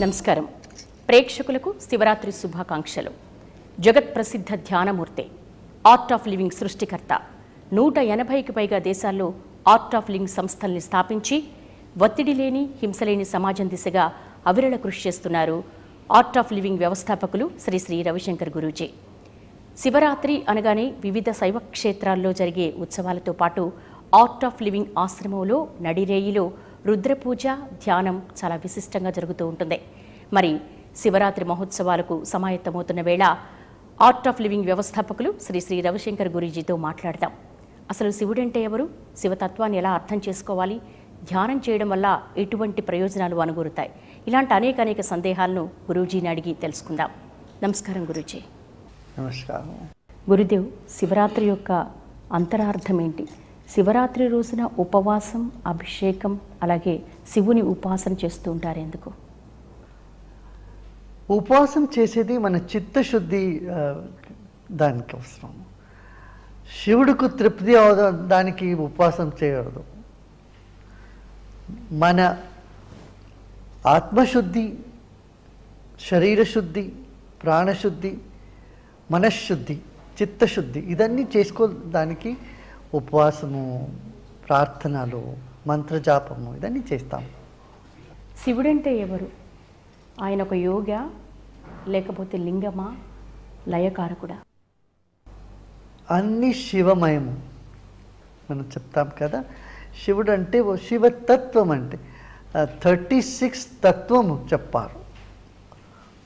నమస్కారం. ప్రేక్షకులకు శివరాత్రి శుభాకాంక్షలు. జగత్ ప్రసిద్ధ ధ్యానమూర్తి, ఆర్ట్ ఆఫ్ లివింగ్ సృష్టికర్త, 180కి పైగా దేశాల్లో ఆర్ట్ ఆఫ్ లివింగ్ సంస్థల్ని స్థాపించి ఒత్తిడి లేని, హింసలేని సమాజం దిశగా అవిరళ కృషి చేస్తున్నారు ఆర్ట్ ఆఫ్ లివింగ్ వ్యవస్థాపకులు శ్రీ శ్రీ రవిశంకర్ గురూజీ. శివరాత్రి అనగానే వివిధ శైవ క్షేత్రాల్లో జరిగే ఉత్సవాలతో పాటు ఆర్ట్ ఆఫ్ లివింగ్ ఆశ్రమంలో నడిరేయిలో రుద్రపూజ, ధ్యానం చాలా విశిష్టంగా జరుగుతూ ఉంటుంది. మరి శివరాత్రి మహోత్సవాలకు సమాయత్తమవుతున్న వేళ ఆర్ట్ ఆఫ్ లివింగ్ వ్యవస్థాపకులు శ్రీ శ్రీ రవిశంకర్ గురూజీతో మాట్లాడదాం. అసలు శివుడంటే ఎవరు, శివతత్వాన్ని ఎలా అర్థం చేసుకోవాలి, ధ్యానం చేయడం వల్ల ఎటువంటి ప్రయోజనాలు అనుగురుతాయి, ఇలాంటి అనేక సందేహాలను గురూజీని అడిగి తెలుసుకుందాం. నమస్కారం గురూజీ. నమస్కారం. గురుదేవ్, శివరాత్రి యొక్క అంతరార్థం ఏంటి? శివరాత్రి రోజున ఉపవాసం, అభిషేకం, అలాగే శివుని ఉపాసన చేస్తూ ఉంటారు ఎందుకు? ఉపవాసం చేసేది మన చిత్తశుద్ధి దానికి అవసరం. శివుడికి తృప్తి దానికి ఉపవాసం చేయకూడదు. మన ఆత్మశుద్ధి, శరీరశుద్ధి, ప్రాణశుద్ధి, మనశ్శుద్ధి, చిత్తశుద్ధి ఇదన్నీ చేసుకోవడానికి ఉపవాసము, ప్రార్థనలు, మంత్రజాపము ఇదన్నీ చేస్తాము. శివుడంటే ఎవరు? ఆయన ఒక యోగ, లేకపోతే లింగమా, లయకారకుడా? అన్ని శివమయము మనం చెప్తాం కదా. శివుడు అంటే శివతత్వం, అంటే 36 తత్వము చెప్పారు.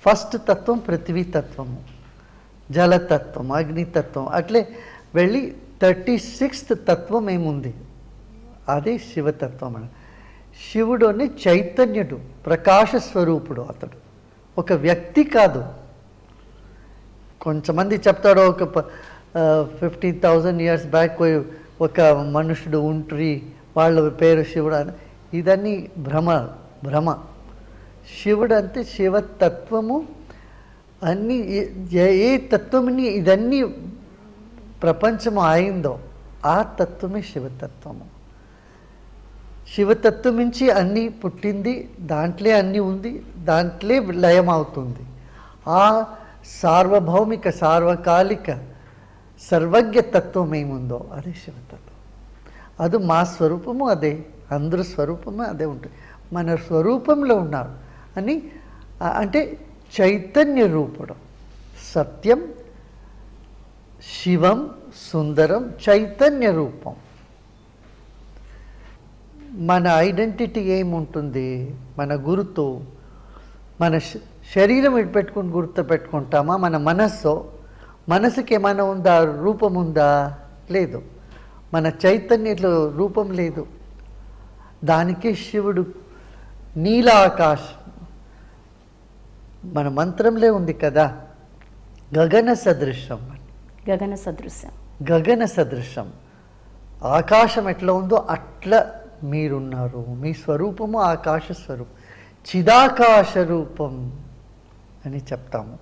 ఫస్ట్ తత్వం పృథ్వీ తత్వము, జలతత్వం, అగ్నితత్వం, అట్లే వెళ్ళి 36th తత్వం ఏముంది, అదే శివతత్వం. అని శివుడు అని చైతన్యుడు, ప్రకాశ స్వరూపుడు. అతడు ఒక వ్యక్తి కాదు. కొంతమంది చెప్తాడు ఒక 15,000 years బ్యాక్ ఒక మనుషుడు ఉంట్రి, వాళ్ళ పేరు శివుడు అని. ఇదన్నీ భ్రమ. శివుడు అంటే శివతత్వము. అన్ని ఏ తత్వముని ఇదన్నీ ప్రపంచము అయిందో ఆ తత్వమే శివతత్వము. శివతత్వం నుంచి అన్నీ పుట్టింది, దాంట్లో అన్నీ ఉంది, దాంట్లో లయం అవుతుంది. ఆ సార్వభౌమిక, సార్వకాలిక, సర్వజ్ఞ తత్వం ఏముందో అదే శివతత్వం. అది మా స్వరూపము అదే, అందరి స్వరూపము అదే ఉంటుంది. మన స్వరూపంలో ఉన్నారు అని అంటే చైతన్య రూపుడు, సత్యం, శివం, సుందరం, చైతన్య రూపం. మన ఐడెంటిటీ ఏముంటుంది, మన గుర్తు, మన శరీరం ఇటు పెట్టుకుని గుర్తు పెట్టుకుంటామా, మన మనసుకి ఏమైనా ఉందా, రూపం ఉందా? లేదు. మన చైతన్యంలో రూపం లేదు. దానికే శివుడు నీలాకాశం, మన మంత్రంలో ఉంది కదా, గగన సదృశం. గగన సదృశం ఆకాశం ఎట్లా ఉందో అట్లా మీరున్నారు. మీ స్వరూపము ఆకాశ స్వరూపం, చిదాకాశ రూపం అని చెప్తాము.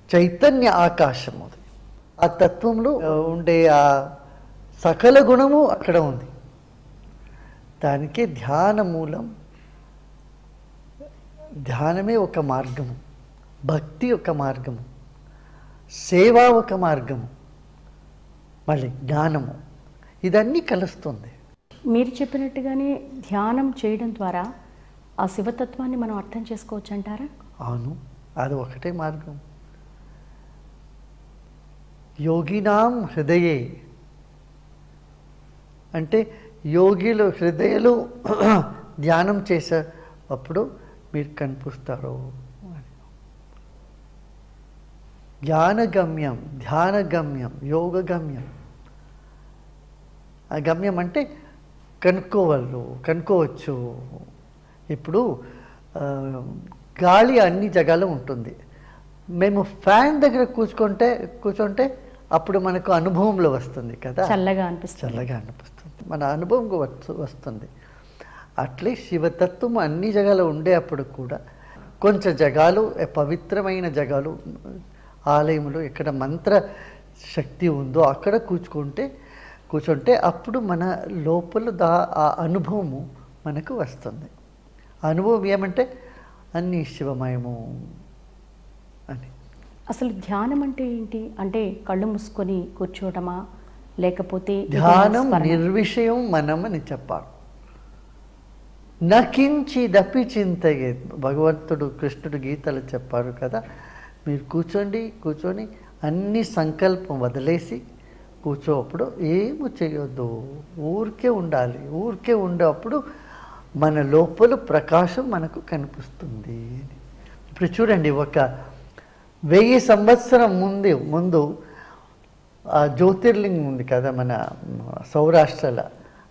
చైతన్య ఆకాశము, ఆ తత్వంలో ఉండే ఆ సకల గుణము అక్కడ ఉంది. దానికే ధ్యాన మూలం. ధ్యానమే ఒక మార్గము, భక్తి ఒక మార్గము, సేవ ఒక మార్గము, మళ్ళీ జ్ఞానము, ఇదన్నీ కలుస్తుంది. మీరు చెప్పినట్టుగానే ధ్యానం చేయడం ద్వారా ఆ శివతత్వాన్ని మనం అర్థం చేసుకోవచ్చు అంటారా? అవును, అది ఒకటే మార్గం. యోగినాం హృదయే అంటే యోగిలు హృదయలు ధ్యానం చేసేటప్పుడు మీరు కనిపిస్తారు. జ్ఞానగమ్యం, ధ్యానగమ్యం, యోగగమ్యం. ఆ గమ్యం అంటే కనుక్కోవచ్చు. ఇప్పుడు గాలి అన్ని జగాలో ఉంటుంది. మేము ఫ్యాన్ దగ్గర కూర్చుంటే అప్పుడు మనకు అనుభవంలో వస్తుంది కదా, చల్లగా అనిపిస్తుంది, మన అనుభవం వస్తుంది. అట్లే శివతత్వం అన్ని జగాలో ఉండే అప్పుడు కూడా కొంచెం జగాలు, పవిత్రమైన జగాలు, ఆలయంలో ఎక్కడ మంత్ర శక్తి ఉందో అక్కడ కూర్చుంటే అప్పుడు మన లోపల ఆ అనుభవము మనకు వస్తుంది. అనుభవం ఏమంటే అన్నీ శివమయము అని. అసలు ధ్యానం అంటే ఏంటి? అంటే కళ్ళు మూసుకొని కూర్చోవడమా, లేకపోతే ధ్యానం నిర్విషయం మనం అని చెప్పాలి. నకించిదపి చింతయే, భగవంతుడు కృష్ణుడు గీతలు చెప్పారు కదా. మీరు కూర్చొని అన్ని సంకల్పం వదిలేసి కూర్చోప్పుడు ఏమీ చేయొద్దు, ఊరికే ఉండాలి. ఊరికే ఉండేప్పుడు మన లోపల ప్రకాశం మనకు కనిపిస్తుంది. ఇప్పుడు చూడండి, 1000 సంవత్సరం ముందు ఆ జ్యోతిర్లింగం ఉంది కదా మన సౌరాష్ట్రలో,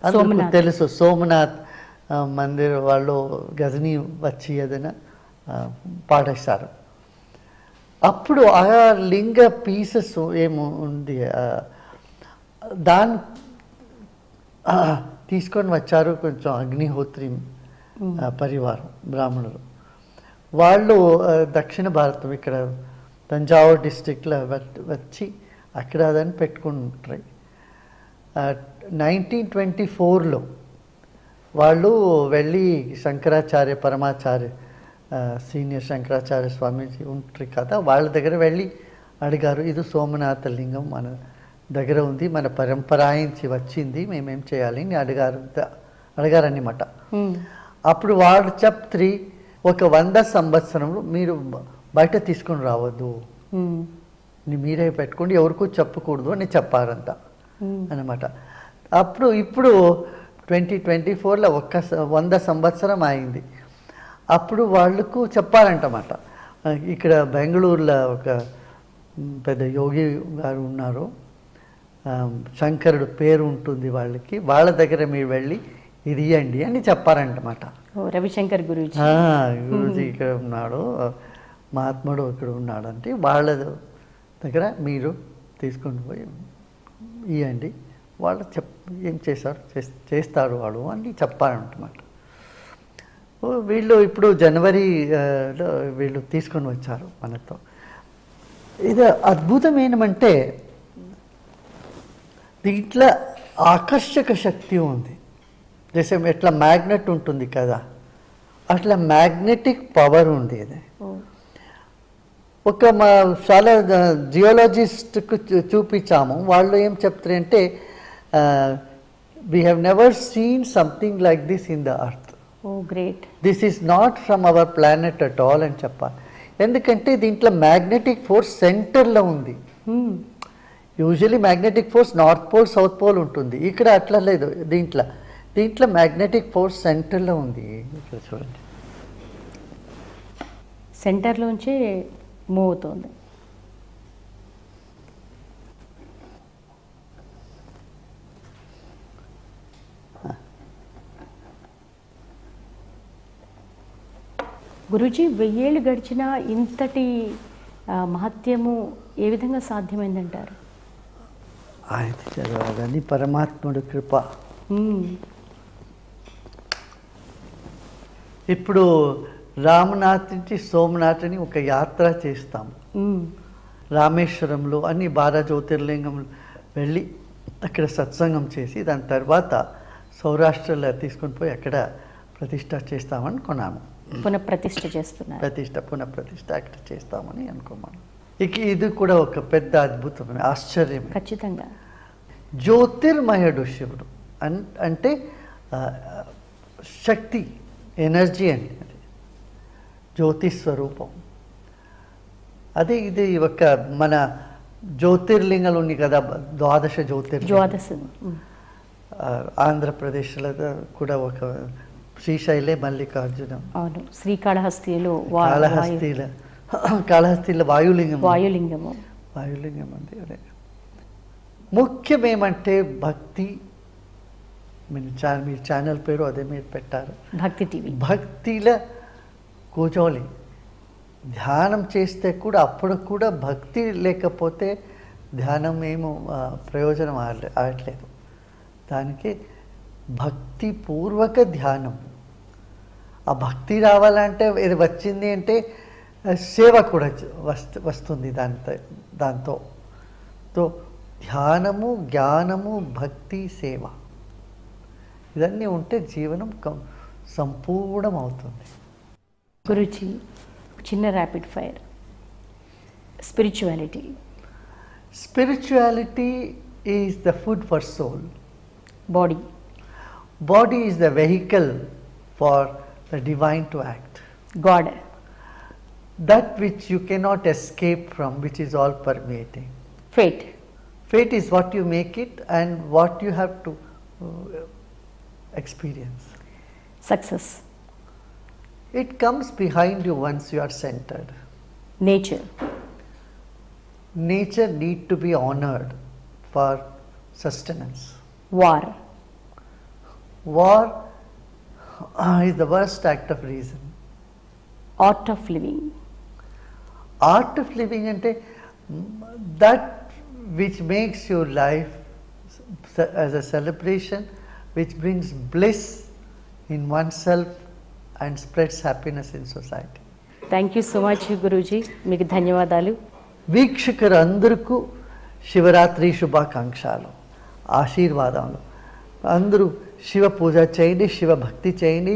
అందరికీ తెలుసు. సోమనాథ్ మందిర్ వాళ్ళు గజనీ వచ్చి ఏదైనా పాడేశారు. అప్పుడు ఆ లింగ పీసెస్ ఏమో ఉంది, దాన్ని తీసుకొని వచ్చారు కొంచెం అగ్నిహోత్రి పరివారం బ్రాహ్మణులు. వాళ్ళు దక్షిణ భారతం ఇక్కడ తంజావూరు డిస్ట్రిక్ట్లో వచ్చి అక్కడ దాన్ని పెట్టుకుంటారు. 1924లో వాళ్ళు వెళ్ళి శంకరాచార్య పరమాచార్య సీనియర్ శంకరాచార్య స్వామీజీ ఉంటారు కదా, వాళ్ళ దగ్గర వెళ్ళి అడిగారు, ఇది సోమనాథ లింగం మన దగ్గర ఉంది, మన పరంపరాయించి వచ్చింది, మేమేం చేయాలి అని అడిగారన్నమాట. అప్పుడు వాళ్ళు చెప్తే 100 సంవత్సరంలో మీరు బయట తీసుకొని రావద్దు, మీరే పెట్టుకోండి, ఎవరికూ చెప్పకూడదు అని చెప్పారంట అన్నమాట. ఇప్పుడు 2024లో 100 సంవత్సరం అయింది. అప్పుడు వాళ్ళకు చెప్పారంటమాట. ఇక్కడ బెంగళూరులో ఒక పెద్ద యోగి గారు ఉన్నారు, శంకరుడు పేరు ఉంటుంది వాళ్ళకి, వాళ్ళ దగ్గర మీరు వెళ్ళి ఇది ఇవ్వండి అని చెప్పారంటమాట. రవిశంకర్ గురూజీ ఇక్కడ ఉన్నాడు, మహాత్ముడు ఇక్కడ ఉన్నాడు అంటే వాళ్ళ దగ్గర మీరు తీసుకొని పోయి ఇవ్వండి, వాళ్ళు ఏం చేస్తారు వాడు అని చెప్పారంటమాట. వీళ్ళు ఇప్పుడు జనవరిలో వీళ్ళు తీసుకొని వచ్చారు మనతో. ఇది అద్భుతం ఏమంటే దీంట్లో ఆకర్షక శక్తి ఉంది. జైసే ఎట్లా మ్యాగ్నెట్ ఉంటుంది కదా, అట్లా మ్యాగ్నెటిక్ పవర్ ఉంది. ఇది చాలా జియోలజిస్ట్కు చూపించాము. వాళ్ళు ఏం చెప్తారంటే we have never seen something like this in the earth. This is not from our planet at all అని చెప్పాలి. ఎందుకంటే దీంట్లో మ్యాగ్నెటిక్ ఫోర్స్ సెంటర్లో ఉంది. Usually magnetic force north pole south pole ఉంటుంది, ఇక్కడ అట్లా లేదు. దీంట్లో మ్యాగ్నెటిక్ ఫోర్స్ సెంటర్లో ఉంది. ఇక్కడ చూడండి, సెంటర్లోంచి మూవ్ అవుతుంది. గురూజీ, 1000 ఏళ్ళు గడిచినా ఇంతటి మహత్యము ఏ విధంగా సాధ్యమైందంటారు? అది పరమాత్ముడి కృప. ఇప్పుడు రామనాథ్ నుంచి సోమనాథ్ని ఒక యాత్ర చేస్తాము. రామేశ్వరంలో అన్ని 12 జ్యోతిర్లింగంలో వెళ్ళి అక్కడ సత్సంగం చేసి దాని తర్వాత సౌరాష్ట్రలో తీసుకొని పోయి అక్కడ ప్రతిష్ట చేస్తామని కొన్నాము. పునఃప్రతిష్ఠ చేస్తున్నారు. పునఃప్రతిష్ఠ అక్కడ చేస్తామని అనుకోమను. ఇది కూడా ఒక పెద్ద అద్భుతమైన ఆశ్చర్యం. ఖచ్చితంగా జ్యోతిర్మయుడు శివుడు అంటే శక్తి, ఎనర్జీ అండి. అది జ్యోతి స్వరూపం. అదే ఇది ఒక మన జ్యోతిర్లింగాలు ఉన్నాయి కదా, 12 జ్యోతిర్లింగాలు. ఆంధ్రప్రదేశ్లో కూడా ఒక శ్రీశైలే మల్లికార్జునం, అవును, శ్రీకాళహస్తిలో వాయులింగము అండి. అదే ముఖ్యం ఏమంటే భక్తి. మీ ఛానల్ పేరు అదే మీరు పెట్టారు, భక్తి టీవీ. భక్తిలో కూర్చోవాలి. ధ్యానం చేస్తే కూడా అప్పుడు కూడా భక్తి లేకపోతే ధ్యానం ఏమో ప్రయోజనం అవట్లేదు. దానికి భక్తిపూర్వక ధ్యానం. ఆ భక్తి రావాలంటే ఇది వచ్చింది అంటే సేవ కూడా వస్తుంది దాంతో. ధ్యానము, జ్ఞానము, భక్తి, సేవ ఇవన్నీ ఉంటే జీవనం సంపూర్ణం అవుతుంది. గురుజీ చిన్న rapid fire. Spirituality. Spirituality is the food for soul. Body. Body is the vehicle for the divine to act. God. That which you cannot escape from, which is all permeating. Fate. Fate is what you make it and what you have to experience. Success. It comes behind you once you are centered. Nature. Nature need to be honored for sustenance. War. War is the worst act of reason. Art of living. Art of living ante that which makes your life as a celebration, which brings bliss in oneself and spreads happiness in society. Thank you so much Guruji, మీకు ధన్యవాదాలు. వీక్షకులందరికీ శివరాత్రి శుభాకాంక్షలు, ఆశీర్వాదాలు. అందరూ శివ పూజ చేయండి, శివ భక్తి చేయండి,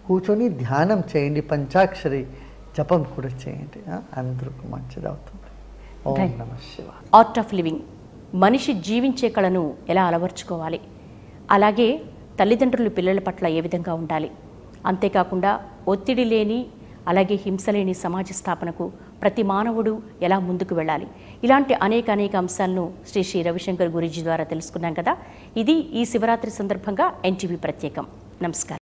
కూర్చొని ధ్యానం చేయండి, పంచాక్షరి జపం కూడా చేయండి. అందరికీ మంచిది అవుతుంది. ఓం నమః శివాయ. ఆర్ట్ ఆఫ్ లివింగ్, మనిషి జీవించే కళను ఎలా అలవర్చుకోవాలి, అలాగే తల్లిదండ్రులు పిల్లల పట్ల ఏ విధంగా ఉండాలి, అంతేకాకుండా ఒత్తిడి లేని అలాగే హింస లేని సమాజ స్థాపనకు ప్రతి మానవుడు ఎలా ముందుకు వెళ్ళాలి, ఇలాంటి అనేక అంశాలను శ్రీ శ్రీ రవిశంకర్ గురూజీ ద్వారా తెలుసుకున్నాం కదా. ఇది ఈ శివరాత్రి సందర్భంగా ఎన్టీవీ ప్రత్యేకం. నమస్కారం.